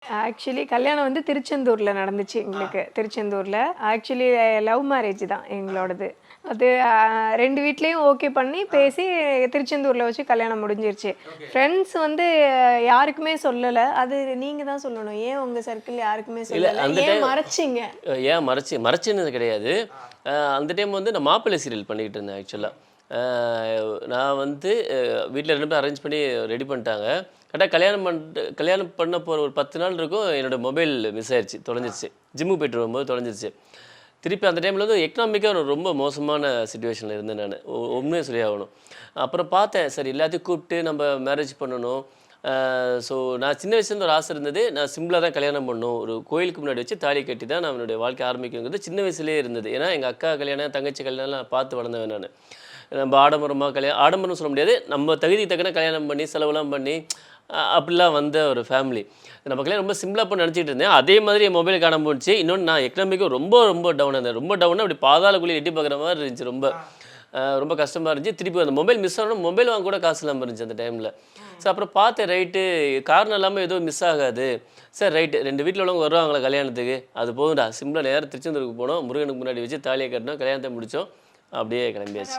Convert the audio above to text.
Actually கல்யாணம் வந்து திருச்செந்தூர்ல நடந்துச்சு எங்களுக்கு. திருச்செந்தூர்ல. ஆக்சுவலி லவ் மேரேஜ் தான் எங்களோடது. அது 2 வீட்லயும் ஓகே பண்ணி பேசி திருச்செந்தூர்ல வச்சு கல்யாணம் முடிஞ்சிருச்சு. ஃப்ரெண்ட்ஸ் வந்து யாருக்குமே சொல்லல. அது நீங்க தான் சொல்லணும். ஏன் உங்க சர்க்கிள் யாருக்குமே இல்ல சொல்லல? அந்த ஏன் டைம் மறைச்சீங்க? ஏன் மறைச்சுன்னு கிடையாது. அந்த டைம் வந்து நான் மாப்பிள்ளை சீரியல் பண்ணிக்கிட்டு இருந்தேன் ஆக்சுவலா. நான் வந்து வீட்ல 2 பேரும் அரேஞ்ச் பண்ணி ரெடி பண்ணிட்டாங்க. கரெக்ட்டா கல்யாணம் பண்ண போற ஒரு 10 நாள் இருக்கும். என்னோட மொபைல் மிஸ் ஆயிருச்சு. தொலைஞ்சிருச்சு. ஜிம்முக்கு போயிட்டு வரும்போது தொலைஞ்சிருச்சு. திருப்பி அந்த டைம்ல வந்து எக்கனாமிக்கா ரொம்ப மோசமான சிச்சுவேஷன்ல இருந்தேன் நானு. உண்மைய சொல்லி ஆகணும். அப்புறம் பார்த்தேன், சரி எல்லாத்தையும் கூப்பிட்டு நம்ம மேரேஜ் பண்ணணும். ஸோ நான் சின்ன வயசுலேருந்து ஒரு ஆசை இருந்தது. நான் சிம்பிளா தான் கல்யாணம் பண்ணணும். ஒரு கோயிலுக்கு முன்னாடி வச்சு தாலி கட்டி தான் நான் என்னுடைய வாழ்க்கை ஆரம்பிக்கணுங்கிறது சின்ன வயசுலயே இருந்தது. ஏன்னா எங்க அக்கா கல்யாணம், தங்கச்சி கல்யாணம்லாம் பார்த்து வளர்ந்தவன் நானு. நம்ம ஆடம்பரமா ஆடம்பரம்னு சொல்ல முடியாது. நம்ம தகுதிக்கு தக்கன கல்யாணம் பண்ணி, செலவுலாம் பண்ணி அப்படிலாம் வந்த ஒரு ஃபேமிலி. நம்ம கல்யாணம் ரொம்ப சிம்பிளா பண்ண நினச்சிட்டு இருந்தேன். அதே மாதிரி என் மொபைல் காணாம போணுச்சு. இன்னொன்னு நான் எக்கனாமிக்கா ரொம்ப டவுனா இருந்தேன். ரொம்ப டவுன்னா அப்படி பாதாள குழிய எட்டி பார்க்குற மாரி இருந்துச்சு ரொம்ப. ரொம்ப கஷ்டமா இருந்துச்சு. திருப்பி அந்த மொபைல் மிஸ் ஆனோன மொபைல் வாங்க கூட காசு இல்லாம இருந்துச்சு அந்த டைம்ல. ஸோ அப்புறம் பார்த்தேன் ரைட்டு காரணம் இல்லாம எதுவும் மிஸ் ஆகாது. சரி ரைட்டு 2 வீட்ல உள்ளவங்க வருவாங்களா கல்யாணத்துக்கு, அது போதும்டா. சிம்பிளா நேரா திருச்செந்தூருக்கு போனோம். முருகனுக்கு முன்னாடி வச்சு தாலிய கட்டினோம். கல்யாணத்த முடிச்சோம். அப்படியே கிளம்பியாச்சு.